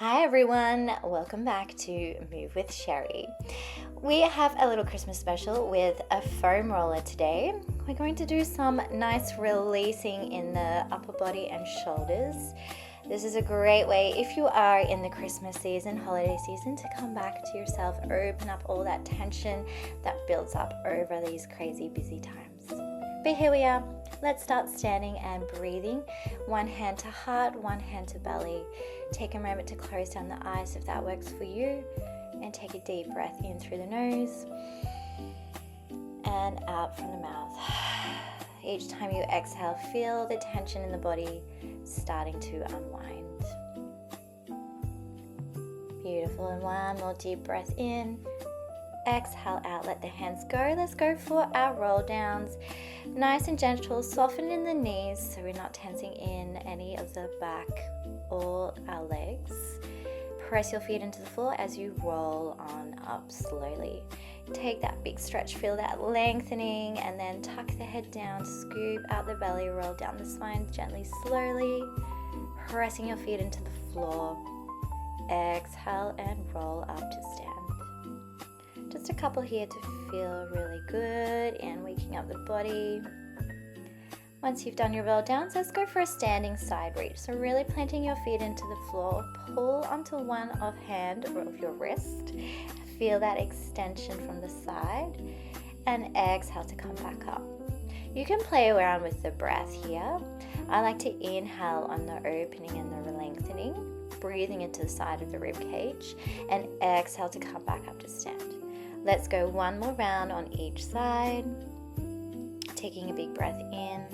Hi everyone, welcome back to Move with Sherry. We have a little Christmas special with a foam roller today. We're going to do some nice releasing in the upper body and shoulders. This is a great way if you are in the Christmas season, holiday season, to come back to yourself, open up all that tension that builds up over these crazy busy times. But here we are. Let's start standing and breathing. One hand to heart, one hand to belly. Take a moment to close down the eyes if that works for you. And take a deep breath in through the nose and out from the mouth. Each time you exhale, feel the tension in the body starting to unwind. Beautiful. And one more deep breath in. Exhale out, let the hands go. Let's go for our roll downs. Nice and gentle, soften in the knees so we're not tensing in any of the back or our legs. Press your feet into the floor as you roll on up slowly. Take that big stretch, feel that lengthening, and then tuck the head down, scoop out the belly, roll down the spine gently, slowly, pressing your feet into the floor. Exhale and roll up to stand. Just a couple here to feel really good and waking up the body. Once you've done your roll downs, let's go for a standing side reach. So really planting your feet into the floor, pull onto one hand of your wrist. Feel that extension from the side and exhale to come back up. You can play around with the breath here. I like to inhale on the opening and the lengthening, breathing into the side of the rib cage, and exhale to come back up to stand. Let's go one more round on each side. Taking a big breath in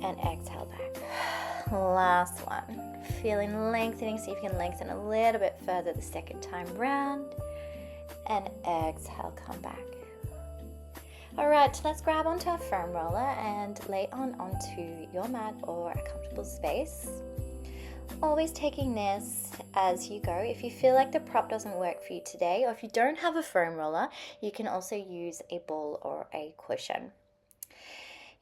and exhale back. Last one. Feeling lengthening, see if you can lengthen a little bit further the second time round. And exhale, come back. Alright, let's grab onto our foam roller and lay onto your mat or a comfortable space. Always taking this as you go. If you feel like the prop doesn't work for you today, or if you don't have a foam roller, you can also use a ball or a cushion.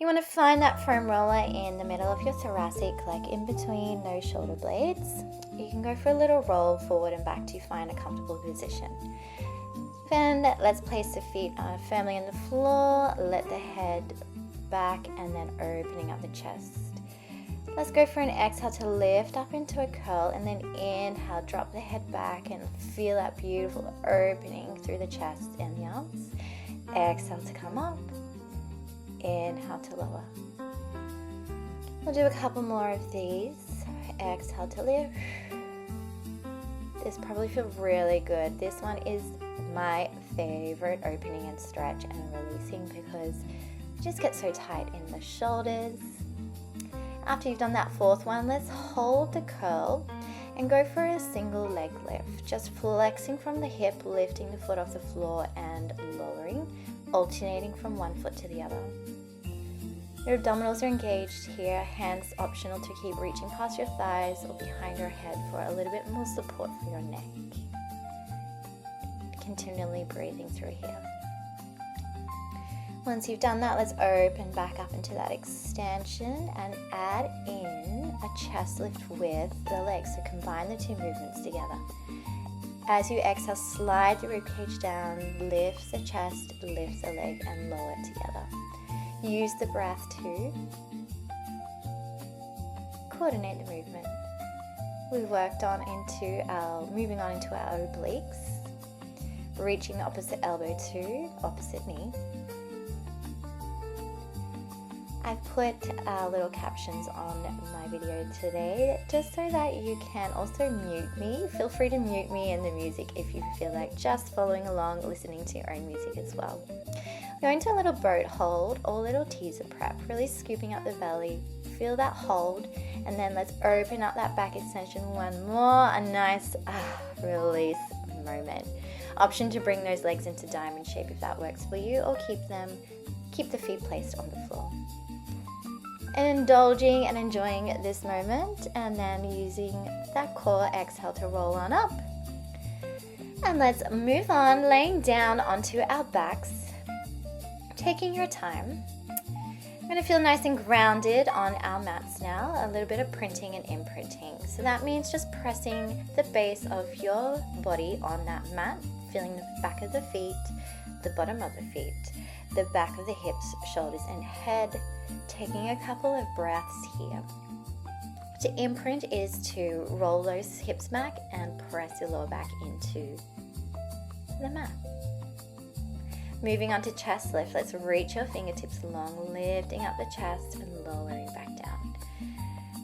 You want to find that foam roller in the middle of your thoracic, like in between those shoulder blades. You can go for a little roll forward and back to find a comfortable position. Then let's place the feet firmly on the floor, let the head back, and then opening up the chest. Let's go for an exhale to lift up into a curl, and then inhale, drop the head back and feel that beautiful opening through the chest and the arms. Exhale to come up, inhale to lower. We'll do a couple more of these. Exhale to lift. This probably feels really good. This one is my favorite opening and stretch and releasing because it just gets so tight in the shoulders. After you've done that fourth one, let's hold the curl and go for a single leg lift. Just flexing from the hip, lifting the foot off the floor and lowering, alternating from one foot to the other. Your abdominals are engaged here, hands optional to keep reaching past your thighs or behind your head for a little bit more support for your neck. Continually breathing through here. Once you've done that, let's open back up into that extension and add in a chest lift with the legs. So combine the two movements together. As you exhale, slide the ribcage down, lift the chest, lift the leg, and lower it together. Use the breath to coordinate the movement. We worked moving on into our obliques, reaching the opposite elbow to opposite knee. I've put little captions on my video today just so that you can also mute me. Feel free to mute me and the music if you feel like just following along, listening to your own music as well. Go into a little boat hold or little teaser prep, really scooping up the belly. Feel that hold, and then let's open up that back extension one more. A nice release moment. Option to bring those legs into diamond shape if that works for you, or keep the feet placed on the floor. And indulging and enjoying this moment, and then using that core exhale to roll on up. And let's move on, laying down onto our backs, taking your time. We're going to feel nice and grounded on our mats now, a little bit of printing and imprinting. So that means just pressing the base of your body on that mat, feeling the back of the feet, the bottom of the feet, the back of the hips, shoulders and head, taking a couple of breaths here. To imprint is to roll those hips back and press your lower back into the mat. Moving on to chest lift, let's reach your fingertips long, lifting up the chest and lowering back down.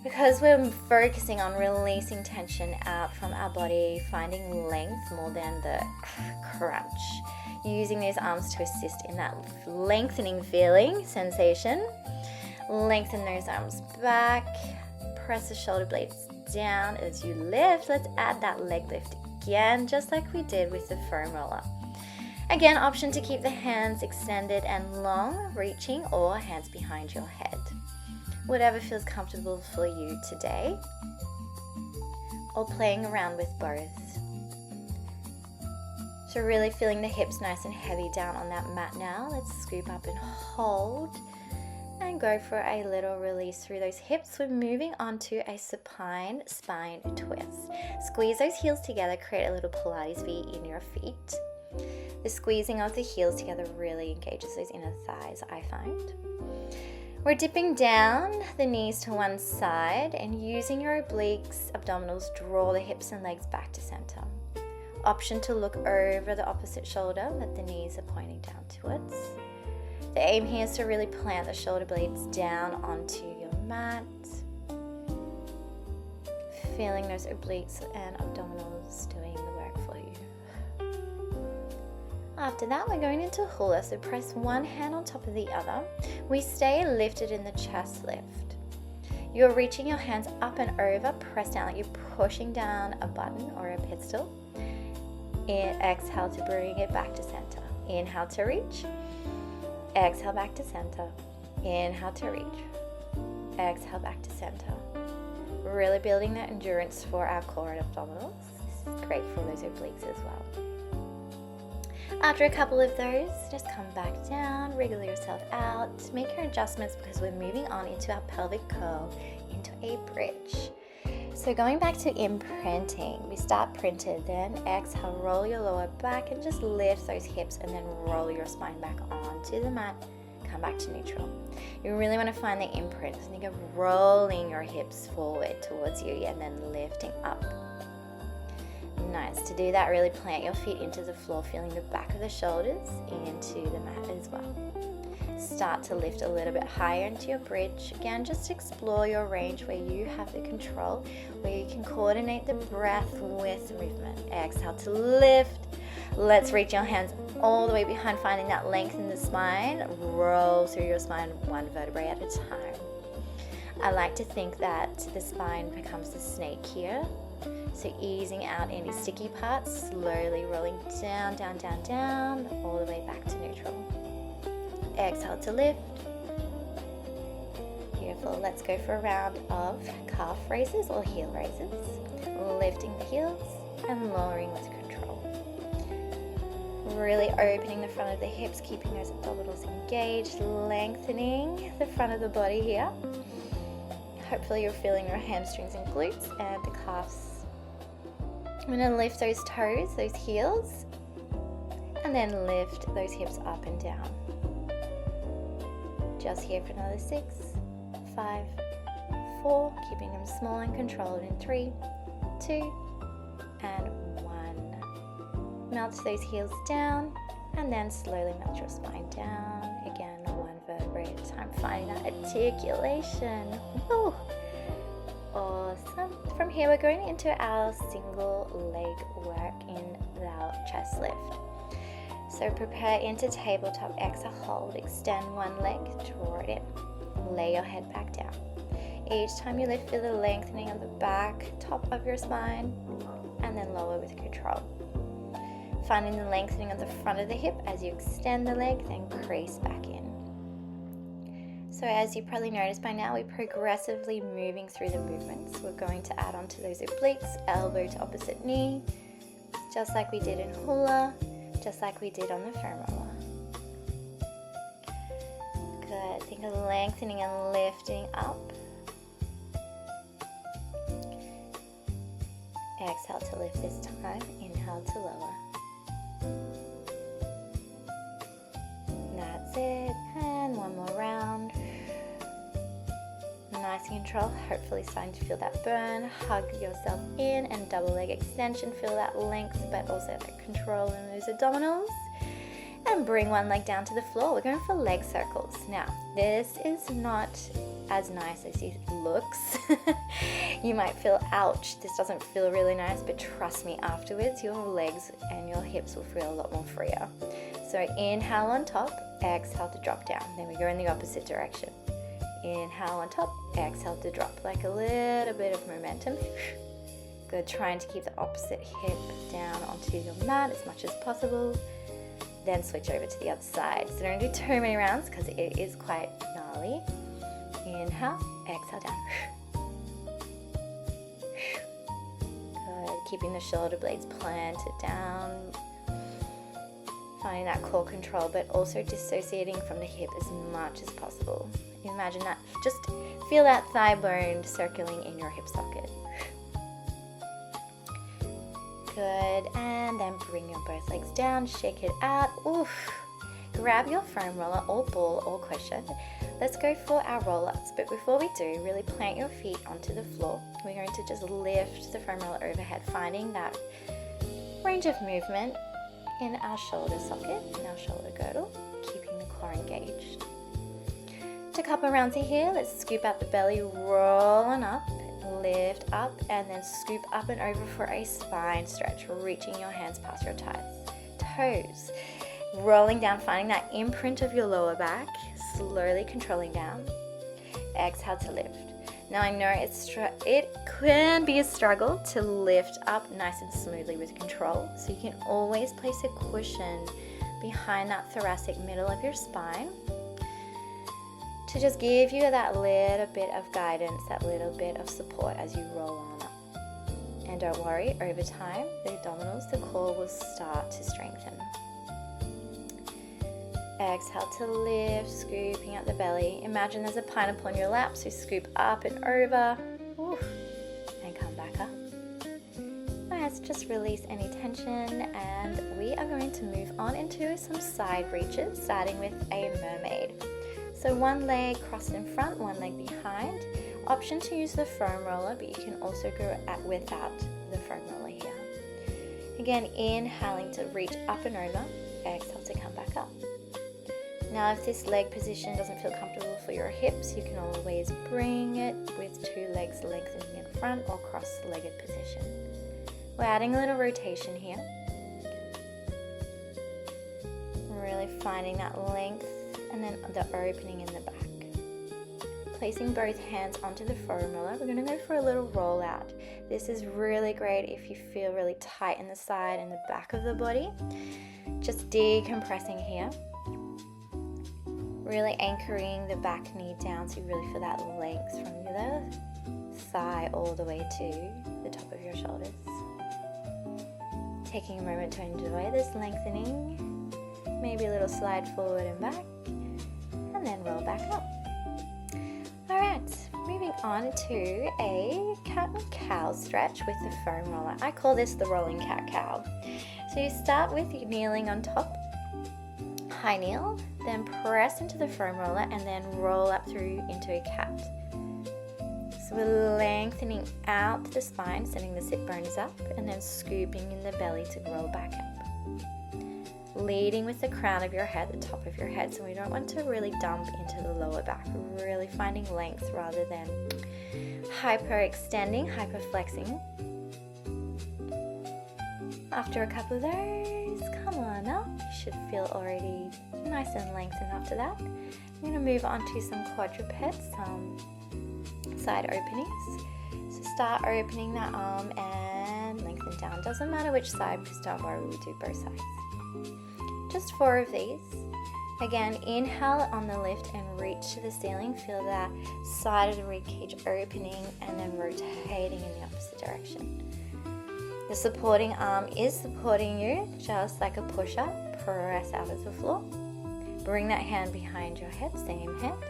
Because we're focusing on releasing tension out from our body, finding length more than the crunch. Using these arms to assist in that lengthening feeling, sensation. Lengthen those arms back, press the shoulder blades down as you lift. Let's add that leg lift again, just like we did with the foam roller. Again, option to keep the hands extended and long, reaching, or hands behind your head. Whatever feels comfortable for you today, or playing around with both. So really feeling the hips nice and heavy down on that mat now. Let's scoop up and hold, and go for a little release through those hips. We're moving on to a supine spine twist. Squeeze those heels together, create a little Pilates V in your feet. The squeezing of the heels together really engages those inner thighs, I find. We're dipping down the knees to one side and using your obliques, abdominals, draw the hips and legs back to center. Option to look over the opposite shoulder that the knees are pointing down towards. The aim here is to really plant the shoulder blades down onto your mat. Feeling those obliques and abdominals doing the work for you. After that, we're going into hula, so press one hand on top of the other. We stay lifted in the chest lift. You're reaching your hands up and over, press down like you're pushing down a button or a pistol. Exhale to bring it back to center. Inhale to reach. Exhale back to center. Inhale to reach. Exhale back to center. Really building that endurance for our core and abdominals. This is great for those obliques as well. After a couple of those, just come back down, wriggle yourself out, make your adjustments because we're moving on into our pelvic curl, into a bridge. So going back to imprinting, we start printed, then exhale, roll your lower back and just lift those hips and then roll your spine back onto the mat, come back to neutral. You really want to find the imprint, so you're rolling your hips forward towards you and then lifting up. Nice. To do that, really plant your feet into the floor, feeling the back of the shoulders into the mat as well. Start to lift a little bit higher into your bridge. Again, just explore your range where you have the control, where you can coordinate the breath with the movement. Exhale to lift. Let's reach your hands all the way behind, finding that length in the spine. Roll through your spine one vertebrae at a time. I like to think that the spine becomes the snake here. So easing out any sticky parts, slowly rolling down, down, down, down, all the way back to neutral. Exhale to lift. Beautiful. Let's go for a round of calf raises or heel raises. Lifting the heels and lowering with control. Really opening the front of the hips, keeping those abdominals engaged, lengthening the front of the body here. Hopefully you're feeling your hamstrings and glutes and the calves. I'm going to lift those toes, those heels, and then lift those hips up and down. Just here for another 6, 5, 4, keeping them small and controlled in 3, 2, and 1. Melt those heels down, and then slowly melt your spine down. Again, one vertebrae at a time, finding that articulation. Woo! Awesome. From here, we're going into our single leg work in our chest lift. So prepare into tabletop, exhale, hold, extend one leg, draw it in, lay your head back down. Each time you lift, feel the lengthening of the back, top of your spine, and then lower with control. Finding the lengthening of the front of the hip as you extend the leg, then crease back in. So as you probably noticed by now, we're progressively moving through the movements. We're going to add on to those obliques, elbow to opposite knee, just like we did in hula, just like we did on the foam roller. Good. Good. Think of lengthening and lifting up. Exhale to lift this time. Inhale to lower. That's it. And one more round. Nice control. Hopefully starting to feel that burn. Hug yourself in and double leg extension. Feel that length, but also that control in those abdominals. And bring one leg down to the floor. We're going for leg circles. Now, this is not as nice as it looks. You might feel, ouch, this doesn't feel really nice, but trust me, afterwards your legs and your hips will feel a lot more freer. So inhale on top, exhale to drop down. Then we go in the opposite direction. Inhale on top, exhale to drop, like a little bit of momentum. Good, trying to keep the opposite hip down onto your mat as much as possible. Then switch over to the other side. So don't do too many rounds because it is quite gnarly. Inhale, exhale down. Good, keeping the shoulder blades planted down. Finding that core control, but also dissociating from the hip as much as possible. Imagine that, just feel that thigh bone circling in your hip socket. Good, and then bring your both legs down, shake it out. Oof. Grab your foam roller or ball or cushion. Let's go for our roll-ups, but before we do, really plant your feet onto the floor. We're going to just lift the foam roller overhead, finding that range of movement in our shoulder socket, in our shoulder girdle, keeping the core engaged. A couple of rounds in here. Let's scoop out the belly, roll on up, lift up, and then scoop up and over for a spine stretch, reaching your hands past your toes. Rolling down, finding that imprint of your lower back, slowly controlling down. Exhale to lift. Now I know it can be a struggle to lift up nice and smoothly with control, so you can always place a cushion behind that thoracic middle of your spine to just give you that little bit of guidance, that little bit of support as you roll on up. And don't worry, over time, the abdominals, the core will start to strengthen. Exhale to lift, scooping out the belly. Imagine there's a pineapple on your lap, so scoop up and over. Oof, and come back up. Let's just release any tension, and we are going to move on into some side reaches, starting with a mermaid. So one leg crossed in front, one leg behind. Option to use the foam roller, but you can also go without the foam roller here. Again, inhaling to reach up and over. Exhale to come back up. Now, if this leg position doesn't feel comfortable for your hips, you can always bring it with two legs lengthening in front or cross-legged position. We're adding a little rotation here. Really finding that length and then the opening in the back. Placing both hands onto the foam roller, we're going to go for a little roll out. This is really great if you feel really tight in the side and the back of the body. Just decompressing here. Really anchoring the back knee down so you really feel that length from the thigh all the way to the top of your shoulders. Taking a moment to enjoy this lengthening. Maybe a little slide forward and back, and then roll back up. Alright, moving on to a cat and cow stretch with the foam roller. I call this the rolling cat-cow. So you start with kneeling on top, high kneel, then press into the foam roller and then roll up through into a cat. So we're lengthening out the spine, sending the sit bones up, and then scooping in the belly to roll back up. Leading with the crown of your head, the top of your head, so we don't want to really dump into the lower back. We're really finding length rather than hyperextending, hyperflexing. After a couple of those, come on up. You should feel already nice and lengthened after that. I'm going to move on to some quadrupeds, some side openings. So start opening that arm and lengthen down. Doesn't matter which side, because don't worry, we do both sides. Just 4 of these. Again, inhale on the lift and reach to the ceiling. Feel that side of the ribcage opening and then rotating in the opposite direction. The supporting arm is supporting you, just like a push-up. Press out of the floor. Bring that hand behind your head, same hand.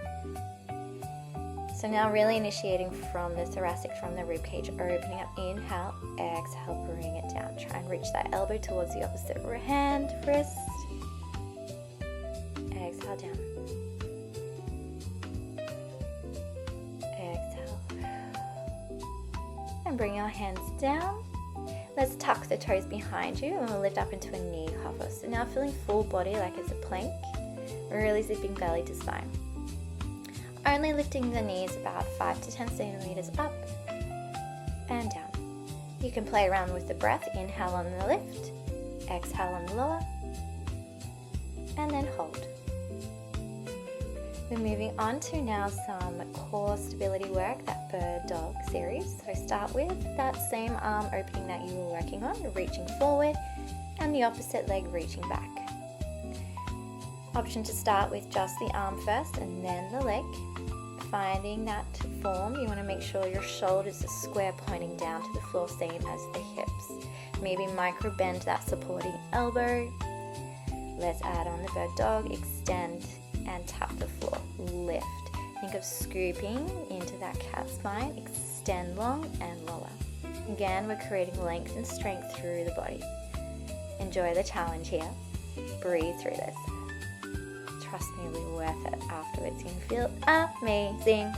So now really initiating from the thoracic, from the rib cage, opening up, inhale, exhale, bring it down. Try and reach that elbow towards the opposite hand, wrist. Exhale down. Exhale. And bring your hands down. Let's tuck the toes behind you and we'll lift up into a knee hover. So now feeling full body like it's a plank, really zipping belly to spine. Only lifting the knees about 5 to 10 centimeters up and down. You can play around with the breath. Inhale on the lift, exhale on the lower, and then hold. We're moving on to now some core stability work, that bird dog series. So start with that same arm opening that you were working on, reaching forward, and the opposite leg reaching back. Option to start with just the arm first and then the leg. Finding that form, you want to make sure your shoulders are square pointing down to the floor, same as the hips. Maybe micro bend that supporting elbow. Let's add on the bird dog, extend and tap the floor, lift. Think of scooping into that cat spine, extend long and lower. Again, we're creating length and strength through the body. Enjoy the challenge here. Breathe through this. Trust me, it'll be worth it afterwards. You're going to feel amazing.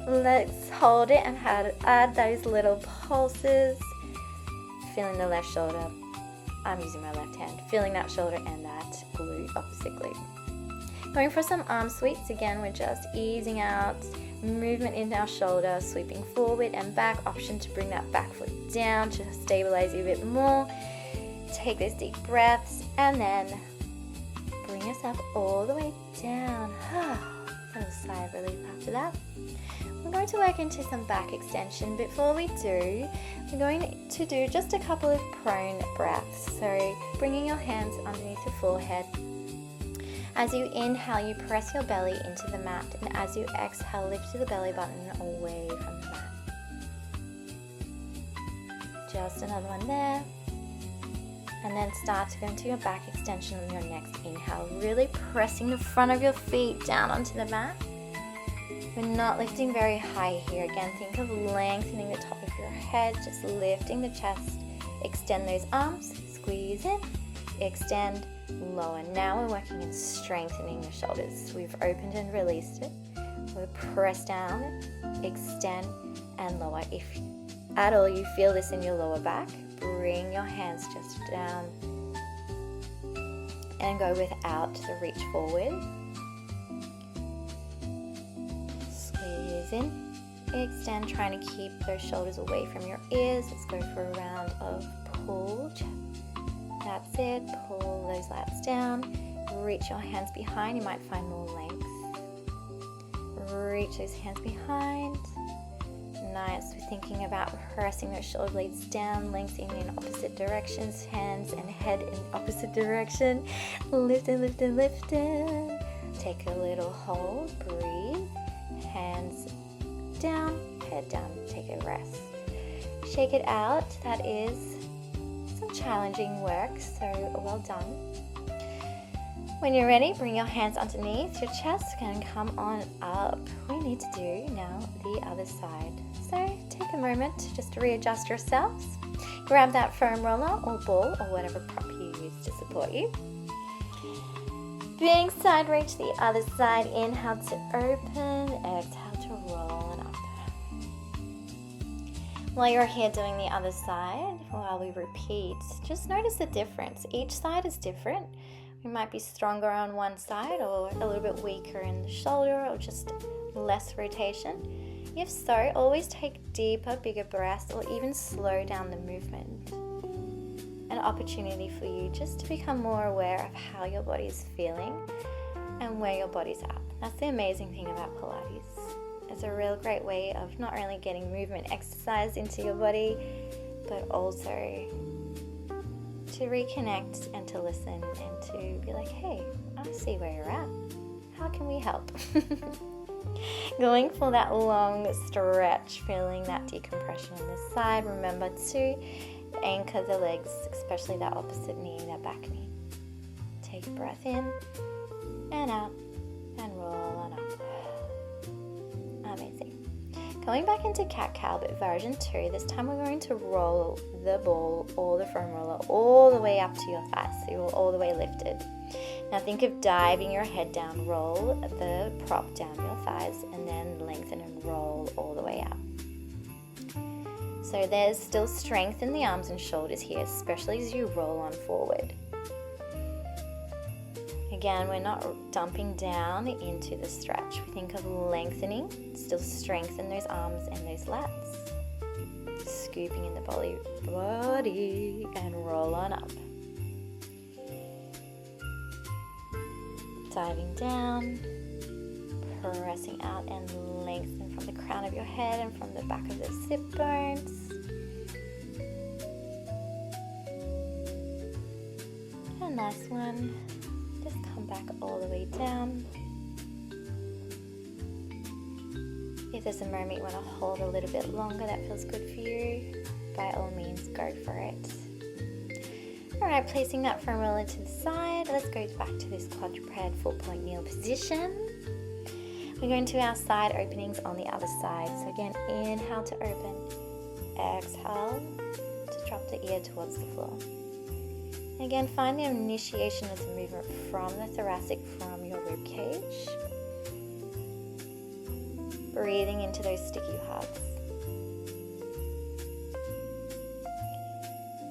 Let's hold it and add those little pulses. Feeling the left shoulder. I'm using my left hand. Feeling that shoulder and that glute, opposite glute. Going for some arm sweeps. Again, we're just easing out. Movement in our shoulder, sweeping forward and back. Option to bring that back foot down to stabilize you a bit more. Take those deep breaths and then bring yourself all the way down. Little sigh of relief after that. We're going to work into some back extension. Before we do, we're going to do just a couple of prone breaths. So bringing your hands underneath your forehead. As you inhale, you press your belly into the mat, and as you exhale, lift the belly button away from the mat. Just another one there. And then start to go into your back extension on your next inhale, really pressing the front of your feet down onto the mat. We're not lifting very high here. Again, think of lengthening the top of your head, just lifting the chest. Extend those arms, squeeze in, extend, lower. Now we're working in strengthening the shoulders. We've opened and released it. We'll press down, extend, and lower. If at all you feel this in your lower back, bring your hands just down and go without the reach forward. Squeeze in, extend, trying to keep those shoulders away from your ears. Let's go for a round of pull. That's it. Pull those lats down. Reach your hands behind. You might find more length. Reach those hands behind. Nice. We're thinking about pressing those shoulder blades down, lengthening in opposite directions, hands and head in opposite direction. Lift and lift and lift and take a little hold. Breathe. Hands down, head down. Take a rest. Shake it out. That is some challenging work, so well done. When you're ready, bring your hands underneath your chest and come on up. We need to do now the other side. So take a moment just to readjust yourselves. Grab that foam roller or ball or whatever prop you use to support you. Big side reach, the other side. Inhale to open, exhale to roll and up. While you're here doing the other side, while we repeat, just notice the difference. Each side is different. We might be stronger on one side or a little bit weaker in the shoulder or just less rotation. If so, always take deeper, bigger breaths or even slow down the movement. An opportunity for you just to become more aware of how your body is feeling and where your body's at. That's the amazing thing about Pilates. It's a real great way of not only getting movement exercise into your body, but also to reconnect and to listen and to be like, hey, I see where you're at. How can we help? Going for that long stretch, feeling that decompression on this side. Remember to anchor the legs, especially that opposite knee, that back knee. Take a breath in and out, and roll on up. Amazing. Going back into cat-cow, but version 2. This time we're going to roll the ball or the foam roller all the way up to your thighs, so you're all the way lifted. Now think of diving your head down, roll the prop down your thighs, and then lengthen and roll all the way out. So there's still strength in the arms and shoulders here, especially as you roll on forward. Again, we're not dumping down into the stretch. We think of lengthening, still strengthen those arms and those lats. Scooping in the body and roll on up. Diving down, pressing out and lengthen from the crown of your head and from the back of the sit bones. A nice one. Just come back all the way down. If there's a moment you want to hold a little bit longer that feels good for you, by all means go for it. Alright, placing that foam roller to the side, let's go back to this quadruped full point kneel position. We're going to our side openings on the other side. So again, inhale to open, exhale to drop the ear towards the floor. Again, find the initiation of the movement from the thoracic, from your rib cage. Breathing into those sticky hubs.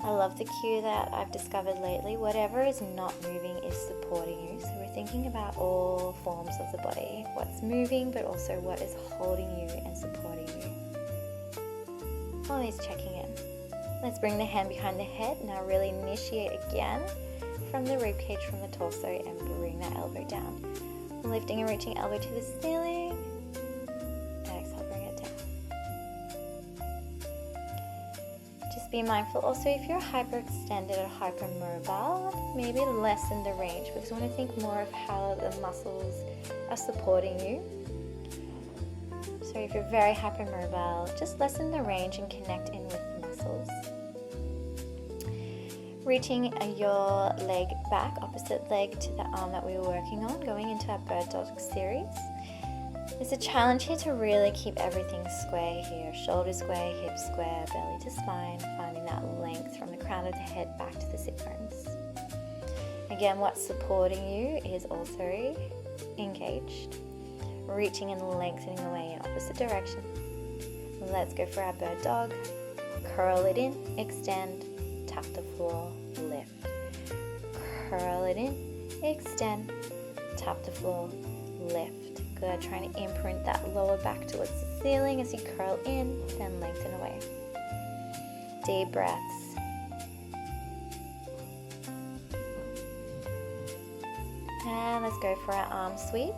I love the cue that I've discovered lately. Whatever is not moving is supporting you. So we're thinking about all forms of the body. What's moving, but also what is holding you and supporting you. Always checking in. Let's bring the hand behind the head. Now really initiate again from the rib cage, from the torso, and bring that elbow down. Lifting and reaching elbow to the ceiling. Exhale, bring it down. Just be mindful also if you're hyperextended or hypermobile, maybe lessen the range, because we want to think more of how the muscles are supporting you. So if you're very hypermobile, just lessen the range and connect in with the muscles. Reaching your leg back, opposite leg to the arm that we were working on, going into our bird dog series. There's a challenge here to really keep everything square here. Shoulders square, hips square, belly to spine, finding that length from the crown of the head back to the sit bones. Again, what's supporting you is also engaged. Reaching and lengthening away in opposite direction. Let's go for our bird dog. Curl it in, extend, tap the floor, lift. Curl it in, extend, tap the floor, lift. Good, trying to imprint that lower back towards the ceiling as you curl in, then lengthen away. Deep breaths. And let's go for our arm sweep.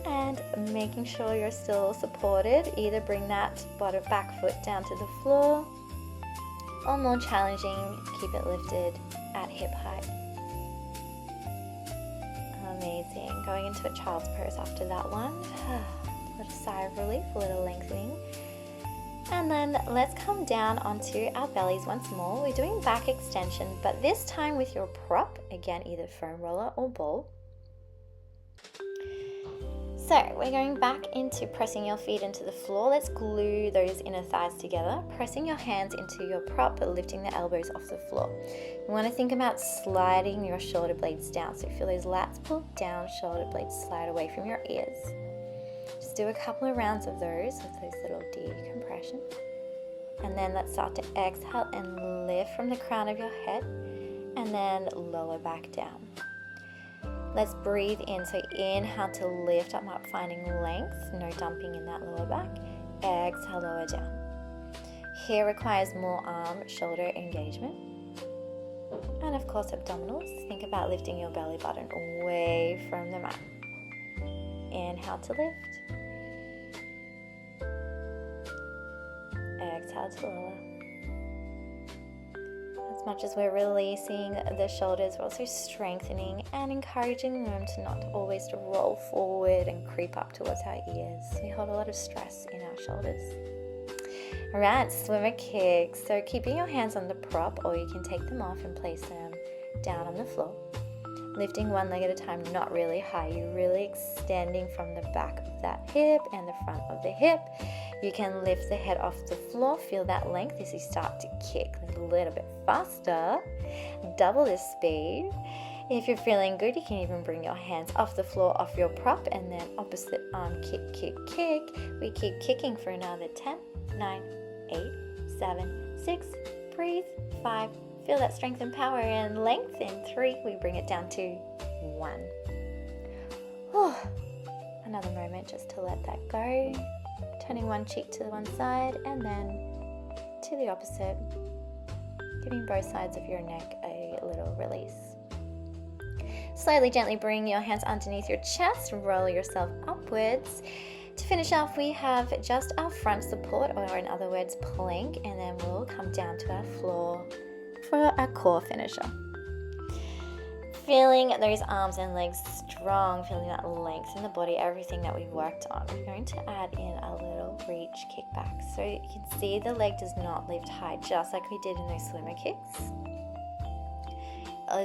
And making sure you're still supported, either bring that bottom back foot down to the floor, or more challenging, keep it lifted at hip height. Amazing. Going into a child's pose after that one. A little sigh of relief, a little lengthening. And then let's come down onto our bellies once more. We're doing back extension, but this time with your prop, again, either foam roller or ball. So we're going back into pressing your feet into the floor. Let's glue those inner thighs together, pressing your hands into your prop, but lifting the elbows off the floor. You want to think about sliding your shoulder blades down. So feel those lats pull down, shoulder blades slide away from your ears. Just do a couple of rounds of those with those little decompression. And then let's start to exhale and lift from the crown of your head, and then lower back down. Let's breathe in. So inhale to lift up, finding length, no dumping in that lower back. Exhale, lower down. Here requires more arm, shoulder engagement. And of course, abdominals. Think about lifting your belly button away from the mat. Inhale to lift. Exhale to lower. As much as we're releasing the shoulders, we're also strengthening and encouraging them to not always to roll forward and creep up towards our ears. We hold a lot of stress in our shoulders. All right, swimmer kicks. So keeping your hands on the prop, or you can take them off and place them down on the floor. lifting one leg at a time, not really high. You're really extending from the back of that hip and the front of the hip. You can lift the head off the floor, feel that length as you start to kick a little bit faster, double the speed. If you're feeling good, you can even bring your hands off the floor, off your prop, and then opposite arm kick, kick, kick. We keep kicking for another 10, 9, 8, 7, 6, breathe, 5, feel that strength and power, and length. In 3, we bring it down to 1. Another moment just to let that go. Turning one cheek to one side and then to the opposite, giving both sides of your neck a little release. Slowly, gently bring your hands underneath your chest, roll yourself upwards. To finish off, we have just our front support, or in other words, plank, and then we'll come down to our floor for our core finisher. Feeling those arms and legs strong, feeling that length in the body, everything that we worked on. We're going to add in a little reach kickback. So you can see the leg does not lift high, just like we did in those swimmer kicks.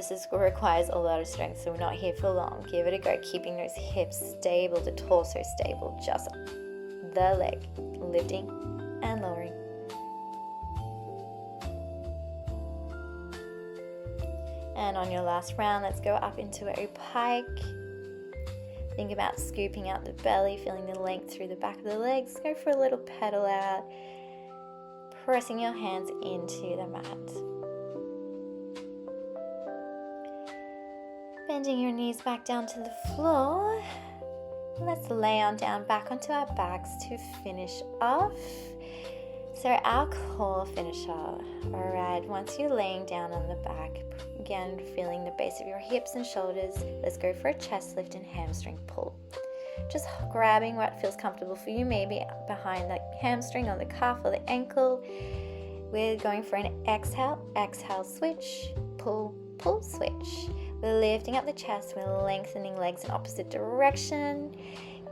This requires a lot of strength, so we're not here for long. Give it a go, keeping those hips stable, the torso stable, just the leg, lifting and lowering. And on your last round, let's go up into a pike. Think about scooping out the belly, feeling the length through the back of the legs. Go for a little pedal out, pressing your hands into the mat. Bending your knees back down to the floor. Let's lay on down back onto our backs to finish off. So our core finisher. Alright, once you're laying down on the back, again feeling the base of your hips and shoulders, let's go for a chest lift and hamstring pull. Just grabbing what feels comfortable for you, maybe behind the hamstring or the calf or the ankle. We're going for an exhale, exhale, switch, pull, pull, switch. We're lifting up the chest, we're lengthening legs in opposite direction.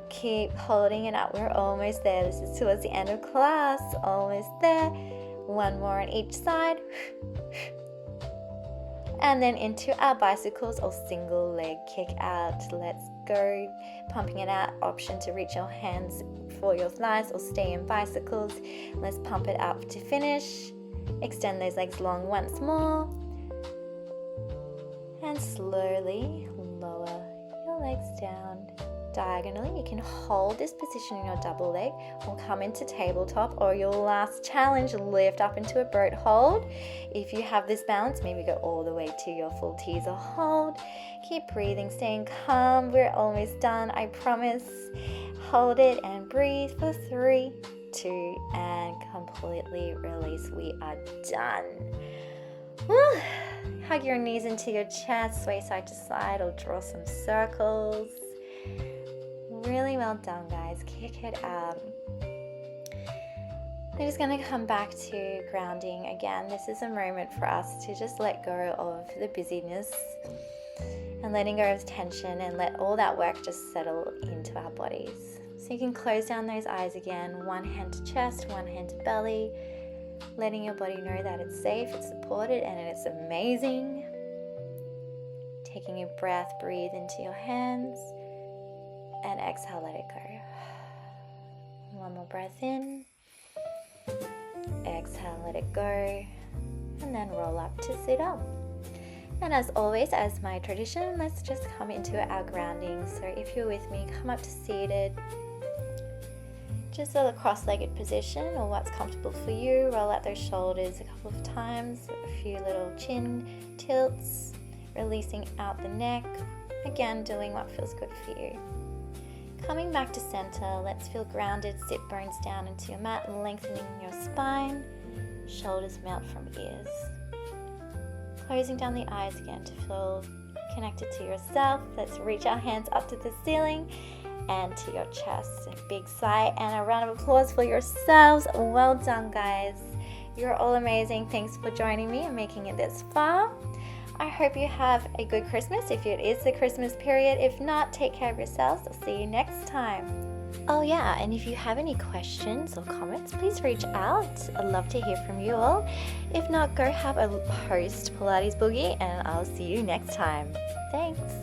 Keep holding it up. We're almost there. This is towards the end of class. Almost there. One more on each side. And then into our bicycles or single leg kick out. Let's go. Pumping it out. Option to reach your hands for your thighs or stay in bicycles. Let's pump it up to finish. Extend those legs long once more. And slowly lower your legs down diagonally. You can hold this position in your double leg or come into tabletop, or your last challenge, lift up into a boat hold. If you have this balance, maybe go all the way to your full teaser hold. Keep breathing, staying calm. We're almost done, I promise. Hold it and breathe for 3, 2, and completely release. We are done. Woo. Hug your knees into your chest, sway side to side, or draw some circles. Really well done, guys. Kick it up. We're just going to come back to grounding again. This is a moment for us to just let go of the busyness and letting go of tension and let all that work just settle into our bodies. So you can close down those eyes again. One hand to chest, one hand to belly. Letting your body know that it's safe, it's supported, and it's amazing. Taking a breath, breathe into your hands. And exhale, let it go. One more breath in. Exhale, let it go. And then roll up to sit up. And as always, as my tradition, let's just come into our grounding. So if you're with me, come up to seated. Just a cross-legged position, or what's comfortable for you. Roll out those shoulders a couple of times. A few little chin tilts. Releasing out the neck. Again, doing what feels good for you. Coming back to center, let's feel grounded. Sit bones down into your mat, lengthening your spine. Shoulders melt from ears. Closing down the eyes again to feel connected to yourself. Let's reach our hands up to the ceiling and to your chest. A big sigh and a round of applause for yourselves. Well done, guys. You're all amazing. Thanks for joining me and making it this far. I hope you have a good Christmas if it is the Christmas period. If not, take care of yourselves. I'll see you next time. Oh, yeah, and if you have any questions or comments, please reach out. I'd love to hear from you all. If not, go have a post Pilates boogie, and I'll see you next time. Thanks.